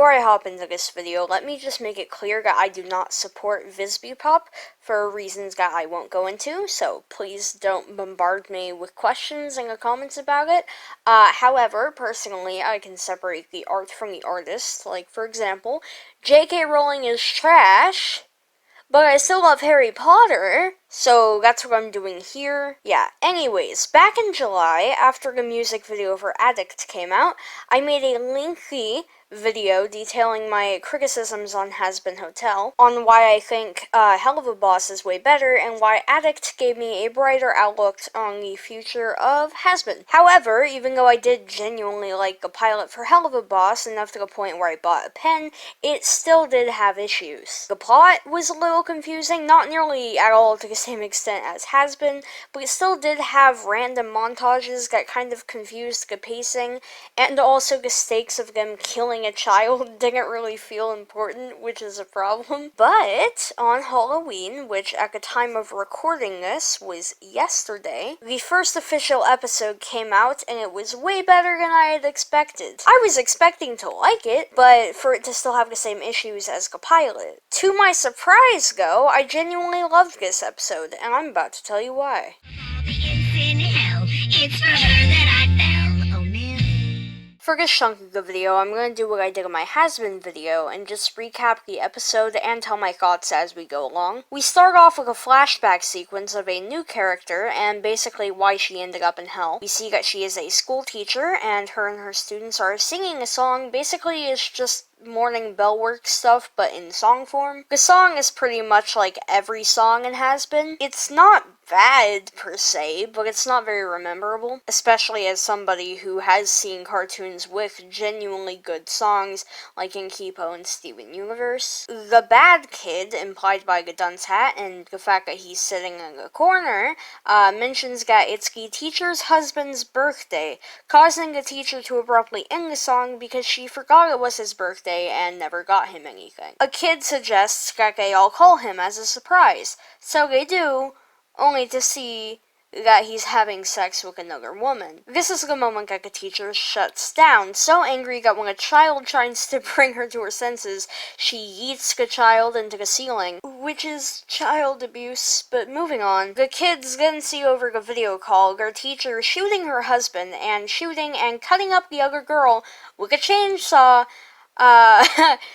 before I hop into this video, let me just make it clear that I do not support vivziepop for reasons that I won't go into, so please don't bombard me with questions in the comments about it. However, personally, I can separate the art from the artist. Like, for example, J.K. Rowling is trash, but I still love Harry Potter, so that's what I'm doing here. Yeah, anyways, back in July, after the music video for Addict came out, I made a lengthy video detailing my criticisms on Has-Been Hotel, on why I think Helluva Boss is way better, and why Addict gave me a brighter outlook on the future of Has-Been. However, even though I did genuinely like the pilot for Helluva Boss enough to the point where I bought a pen, it still did have issues. The plot was a little confusing, not nearly at all to the same extent as Has-Been, but it still did have random montages that kind of confused the pacing, and also the stakes of them killing a child didn't really feel important, which is a problem. But on Halloween, which at the time of recording this was yesterday, the first official episode came out, and it was way better than I had expected. I was expecting to like it, but for it to still have the same issues as the pilot. To my surprise, though, I genuinely loved this episode, and I'm about to tell you why. For this chunk of the video, I'm going to do what I did in my Has-Been video, and just recap the episode and tell my thoughts as we go along. We start off with a flashback sequence of a new character, and basically why she ended up in hell. We see that she is a school teacher, and her students are singing a song. Basically, it's just morning bell work stuff, but in song form. The song is pretty much like every song in Has-Been. It's not bad, per se, but it's not very memorable, especially as somebody who has seen cartoons with genuinely good songs, like in Kipo and Steven Universe. The bad kid, implied by the dunce hat, and the fact that he's sitting in the corner, mentions that it's the teacher's husband's birthday, causing the teacher to abruptly end the song because she forgot it was his birthday and never got him anything. A kid suggests that they all call him as a surprise, so they do, only to see that he's having sex with another woman. This is the moment that the teacher shuts down, so angry that when a child tries to bring her to her senses, she yeets the child into the ceiling, which is child abuse. But moving on, the kids then see over the video call their teacher shooting her husband, and shooting and cutting up the other girl with a chainsaw.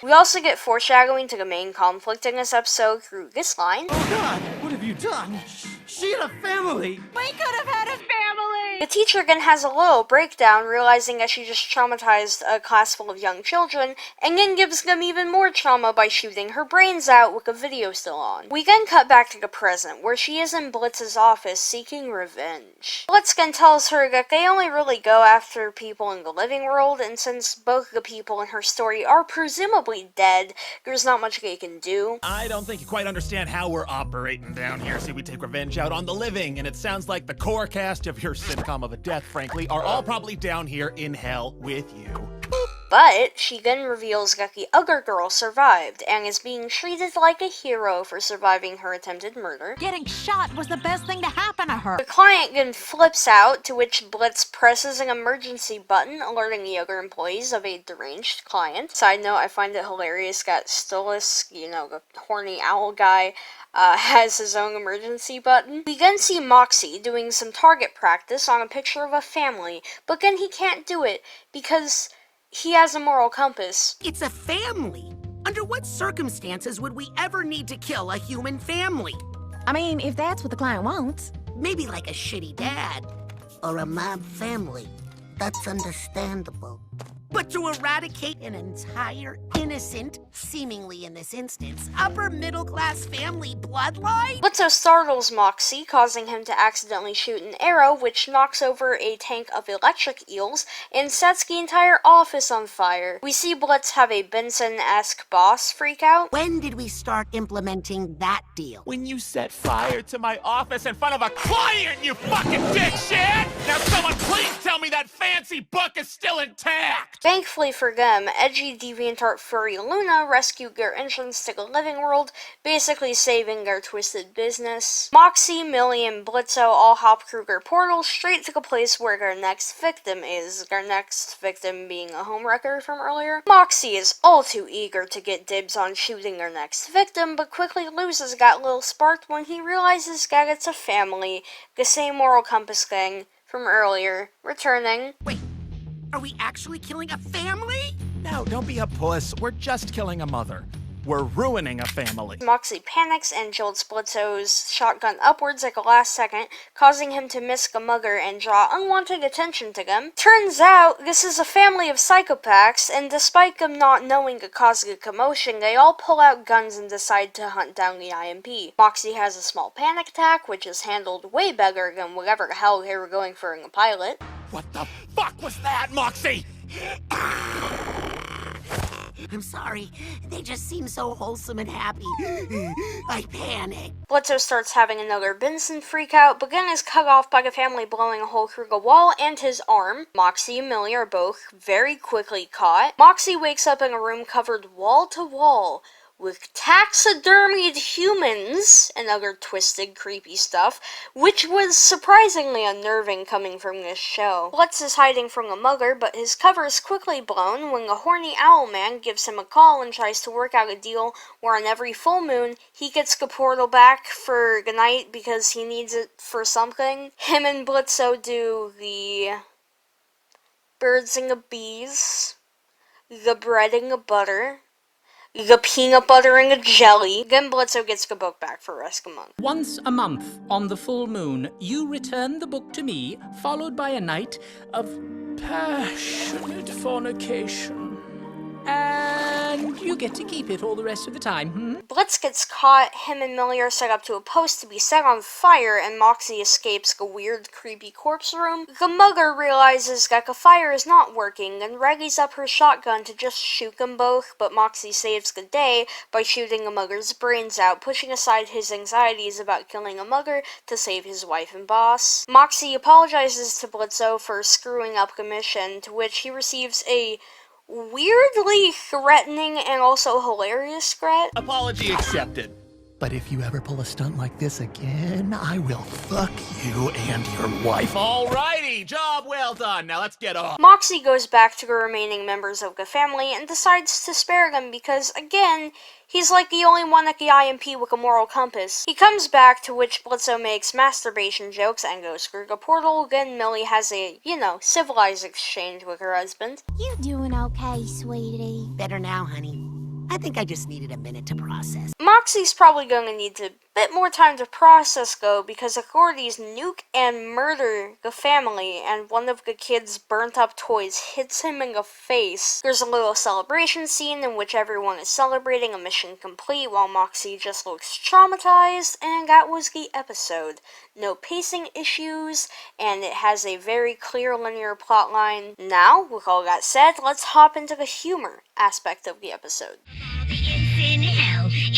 We also get foreshadowing to the main conflict in this episode through this line. Oh God, what have you done? She had a family! We could have had a family! The teacher then has a little breakdown, realizing that she just traumatized a class full of young children, and then gives them even more trauma by shooting her brains out with the video still on. We then cut back to the present, where she is in Blitz's office seeking revenge. Blitz then tells her that they only really go after people in the living world, and since both the people in her story are presumably dead, there's not much they can do. I don't think you quite understand how we're operating down here. See, we take revenge out on the living, and it sounds like the core cast of your sitcom of a death, frankly, are all probably down here in hell with you. But she then reveals that the other girl survived, and is being treated like a hero for surviving her attempted murder. Getting shot was the best thing to happen to her. The client then flips out, to which Blitz presses an emergency button, alerting the other employees of a deranged client. Side note, I find it hilarious that Stolas, the horny owl guy, has his own emergency button. We then see Moxie doing some target practice on a picture of a family, but then he can't do it because he has a moral compass. It's a family. Under what circumstances would we ever need to kill a human family? I mean, if that's what the client wants. Maybe like a shitty dad. Or a mob family. That's understandable. But to eradicate an entire innocent, seemingly in this instance, upper middle class family bloodline? Blitzo startles Moxie, causing him to accidentally shoot an arrow, which knocks over a tank of electric eels and sets the entire office on fire. We see Blitz have a Benson-esque boss freak out. When did we start implementing that deal? When you set fire to my office in front of a client, you fucking dipshit! Now someone please tell me that fancy book is still intact! Thankfully for them, edgy DeviantArt furry Luna rescued their entrance to the living world, basically saving their twisted business. Moxie, Millie, and Blitzo all hop through their portal straight to the place where their next victim is, their next victim being a homewrecker from earlier. Moxie is all too eager to get dibs on shooting their next victim, but quickly loses that little spark when he realizes that it's a family, the same moral compass thing from earlier, returning. Wait, are we actually killing a family? No, don't be a puss. We're just killing a mother. We're ruining a family. Moxie panics and jolts Blitzo's shotgun upwards at the last second, causing him to miss the mugger and draw unwanted attention to them. Turns out, this is a family of psychopaths, and despite them not knowing the cause of the commotion, they all pull out guns and decide to hunt down the IMP. Moxie has a small panic attack, which is handled way better than whatever the hell they were going for in the pilot. What the fuck was that, Moxie? I'm sorry, they just seem so wholesome and happy. I panicked. Blitzo starts having another Benson freakout, but then is cut off by the family blowing a hole through the wall and his arm. Moxie and Millie are both very quickly caught. Moxie wakes up in a room covered wall to wall with taxidermied humans and other twisted, creepy stuff, which was surprisingly unnerving coming from this show. Blitz is hiding from the mugger, but his cover is quickly blown when the horny owl man gives him a call and tries to work out a deal where on every full moon, he gets the portal back for the night because he needs it for something. Him and Blitzo do the birds and the bees, the bread and the butter, the peanut butter and the jelly. Then Blitzo gets the book back for Rescue Monk. Once a month, on the full moon, you return the book to me, followed by a night of passionate fornication. And you get to keep it all the rest of the time, Blitz gets caught, him and Millie are set up to a post to be set on fire, and Moxie escapes the weird, creepy corpse room. The mugger realizes that the fire is not working, and readies up her shotgun to just shoot them both, but Moxie saves the day by shooting the mugger's brains out, pushing aside his anxieties about killing a mugger to save his wife and boss. Moxie apologizes to Blitzo for screwing up the mission, to which he receives a weirdly threatening and also hilarious threat. Apology accepted. But if you ever pull a stunt like this again, I will fuck you and your wife. Alrighty, job well done. Now let's get off. Moxie goes back to the remaining members of the family and decides to spare them because, again, he's like the only one at the IMP with a moral compass. He comes back, to which Blitzo makes masturbation jokes and goes through the portal. Then Millie has a, civilized exchange with her husband. You doing okay, sweetie? Better now, honey. I think I just needed a minute to process. Moxie's probably going to need a bit more time to process, though, because authorities nuke and murder the family, and one of the kids' burnt-up toys hits him in the face. There's a little celebration scene in which everyone is celebrating a mission complete, while Moxie just looks traumatized, and that was the episode. No pacing issues, and it has a very clear linear plotline. Now, with all that said, let's hop into the humor aspect of the episode.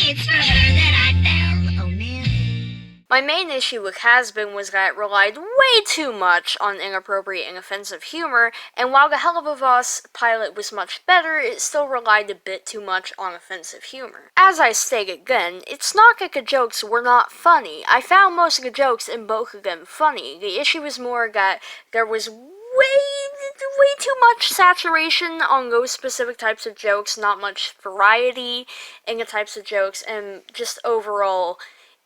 It's for her that I fell. Oh man. My main issue with Has-Been was that it relied way too much on inappropriate and offensive humor, and while the Helluva pilot was much better, it still relied a bit too much on offensive humor. As I stated then, it's not that the jokes were not funny. I found most of the jokes in both of them funny. The issue was more that there was way too much saturation on those specific types of jokes, not much variety in the types of jokes, and just overall,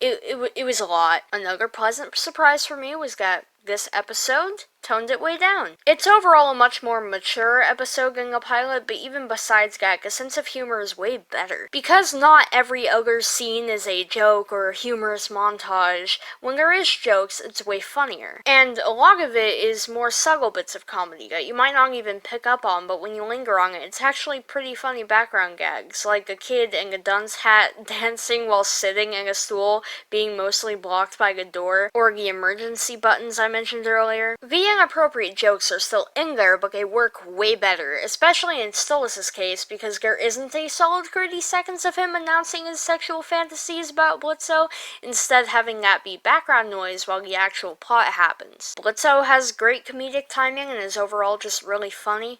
it was a lot. Another pleasant surprise for me was that this episode toned it way down. It's overall a much more mature episode than the pilot, but even besides that, the sense of humor is way better. Because not every other scene is a joke or a humorous montage, when there is jokes, it's way funnier. And a lot of it is more subtle bits of comedy that you might not even pick up on, but when you linger on it, it's actually pretty funny background gags, like a kid in a dunce hat dancing while sitting in a stool being mostly blocked by the door, or the emergency buttons I mentioned earlier. The inappropriate jokes are still in there, but they work way better, especially in Stolas' case, because there isn't a solid 30 seconds of him announcing his sexual fantasies about Blitzo, instead having that be background noise while the actual plot happens. Blitzo has great comedic timing and is overall just really funny.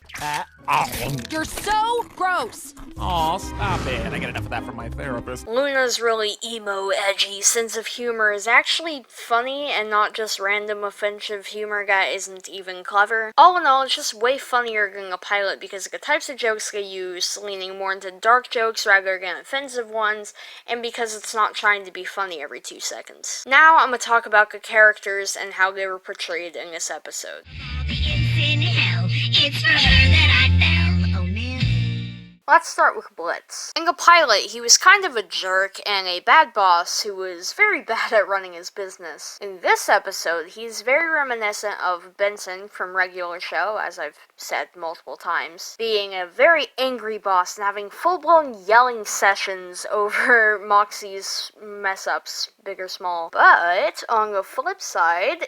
You're so gross! Aw, stop it. I get enough of that from my therapist. Luna's really emo, edgy sense of humor is actually funny and not just random offensive humor that isn't even clever. All in all, it's just way funnier than a pilot because of the types of jokes they use, leaning more into dark jokes rather than offensive ones, and because it's not trying to be funny every 2 seconds. Now I'm gonna talk about the characters and how they were portrayed in this episode. In hell, it's for her that I fell, oh man. Let's start with Blitz. In the pilot, he was kind of a jerk and a bad boss who was very bad at running his business. In this episode, he's very reminiscent of Benson from Regular Show, as I've said multiple times, being a very angry boss and having full-blown yelling sessions over Moxie's mess-ups, big or small. But, on the flip side,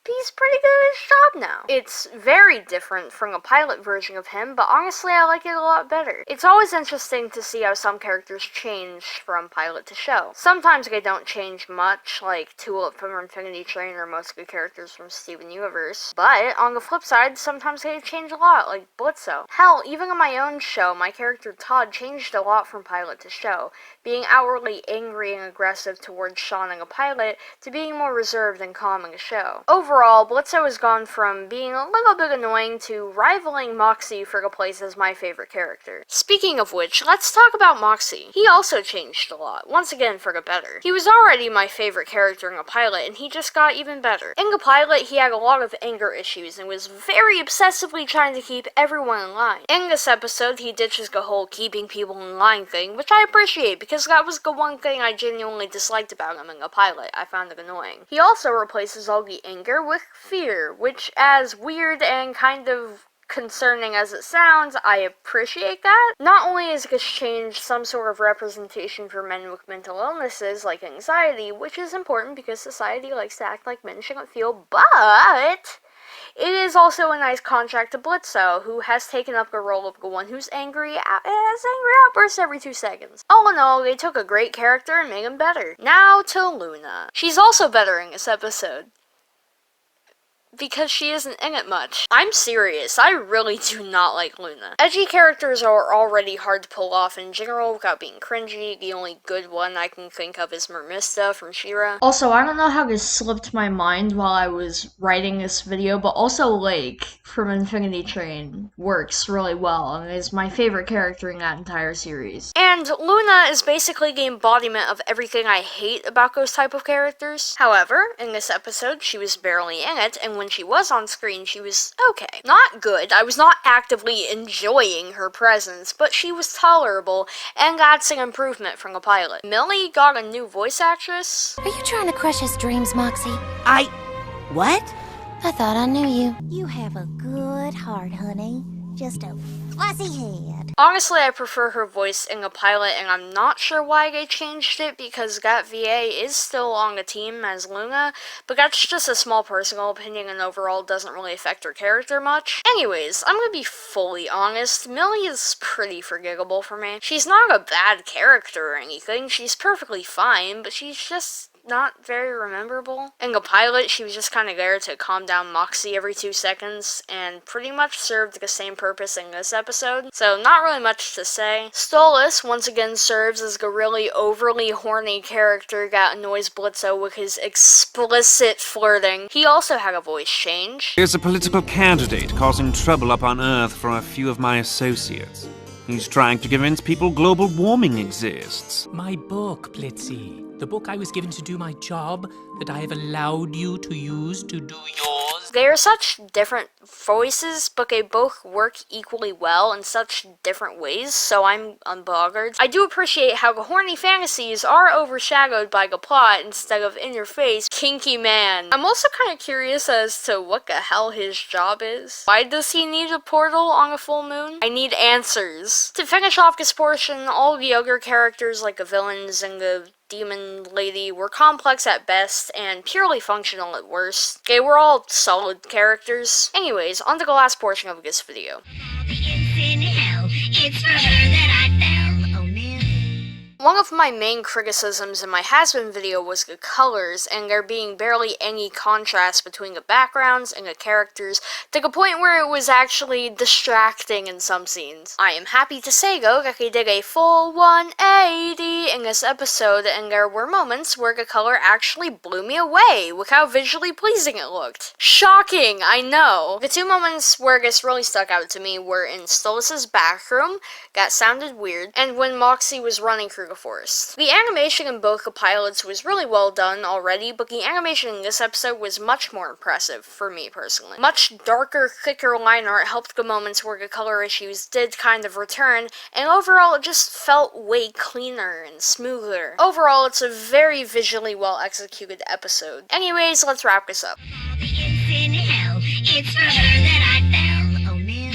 he's pretty good at his job now. It's very different from a pilot version of him, but honestly I like it a lot better. It's always interesting to see how some characters change from pilot to show. Sometimes they don't change much, like Tulip from Infinity Train or most of the characters from Steven Universe. But on the flip side, sometimes they change a lot, like Blitzo. Hell, even on my own show, my character Todd changed a lot from pilot to show, being outwardly angry and aggressive towards Sean in a pilot to being more reserved and calm in the show. Overall, Blitzo has gone from being a little bit annoying to rivaling Moxie for the place as my favorite character. Speaking of which, let's talk about Moxie. He also changed a lot, once again for the better. He was already my favorite character in the pilot, and he just got even better. In the pilot, he had a lot of anger issues and was very obsessively trying to keep everyone in line. In this episode, he ditches the whole keeping people in line thing, which I appreciate because that was the one thing I genuinely disliked about him in the pilot. I found it annoying. He also replaces all the anger with fear, which, as weird and kind of concerning as it sounds, I appreciate that. Not only is this change some sort of representation for men with mental illnesses like anxiety, which is important because society likes to act like men shouldn't feel, but it is also a nice contrast to Blitzo, who has taken up the role of the one who's has angry outbursts every 2 seconds. All in all, they took a great character and made him better. Now to Luna. She's also better in this episode, because she isn't in it much. I'm serious, I really do not like Luna. Edgy characters are already hard to pull off in general without being cringy. The only good one I can think of is Mermista from She-Ra. Also, I don't know how this slipped my mind while I was writing this video, but also Lake from Infinity Train works really well and is my favorite character in that entire series. And Luna is basically the embodiment of everything I hate about those type of characters. However, in this episode, she was barely in it, and when she was on screen, she was okay. Not good, I was not actively enjoying her presence, but she was tolerable, and that's an improvement from the pilot. Millie got a new voice actress. Are you trying to crush his dreams, Moxie? What? I thought I knew you. You have a good heart, honey. Just a fuzzy head. Honestly, I prefer her voice in the pilot, and I'm not sure why they changed it, because that VA is still on the team as Luna, but that's just a small personal opinion and overall doesn't really affect her character much. Anyways, I'm gonna be fully honest, Millie is pretty forgettable for me. She's not a bad character or anything, she's perfectly fine, but she's just not very rememberable. In the pilot, she was just kind of there to calm down Moxie every 2 seconds, and pretty much served the same purpose in this episode, so not really much to say. Stolas once again serves as the really overly horny character that annoys Blitzo with his explicit flirting. He also had a voice change. Here's a political candidate causing trouble up on Earth for a few of my associates. He's trying to convince people global warming exists. My book, Blitzy. The book I was given to do my job, that I have allowed you to use to do yours. They are such different voices, but they both work equally well in such different ways, so I'm unbothered. I do appreciate how the horny fantasies are overshadowed by the plot instead of in your face, kinky man. I'm also kind of curious as to what the hell his job is. Why does he need a portal on a full moon? I need answers. To finish off this portion, all the other characters like the villains and the demon lady were complex at best and purely functional at worst. Okay, we're all solid characters. Anyways, on to the last portion of this video. In hell, it's for her that I fell. Oh man. One of my main criticisms in my has-been video was the colors, and there being barely any contrast between the backgrounds and the characters, to the point where it was actually distracting in some scenes. I am happy to say, though, that they did a full 180 in this episode, and there were moments where the color actually blew me away with how visually pleasing it looked. Shocking, I know! The two moments where this really stuck out to me were in Stolas' bathroom, that sounded weird, and when Moxie was running through the forest. The animation in both the pilots was really well done already, but the animation in this episode was much more impressive, for me personally. Much darker, thicker line art helped the moments where the color issues did kind of return, and overall it just felt way cleaner and smoother. Overall, it's a very visually well executed episode. Anyways, let's wrap this up. In hell, it's for her that I fell. Oh man.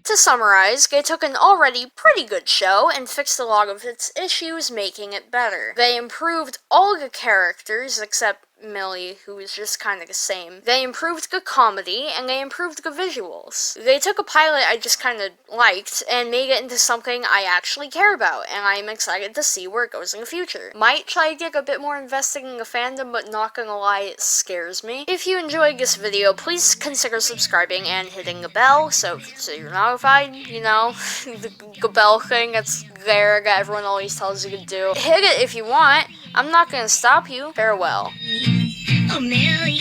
To summarize, they took an already pretty good show and fixed a lot of its issues, making it better. They improved all the characters except Millie, who was just kind of the same. They improved the comedy, and they improved the visuals. They took a pilot I just kind of liked, and made it into something I actually care about, and I'm excited to see where it goes in the future. Might try to get a bit more invested in the fandom, but not gonna lie, it scares me. If you enjoyed this video, please consider subscribing and hitting the bell, so you're notified, you know, the bell thing that's there that everyone always tells you to do. Hit it if you want. I'm not gonna stop you. Farewell. Oh, Millie,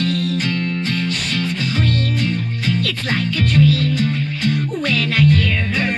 she's the queen. It's like a dream when I hear her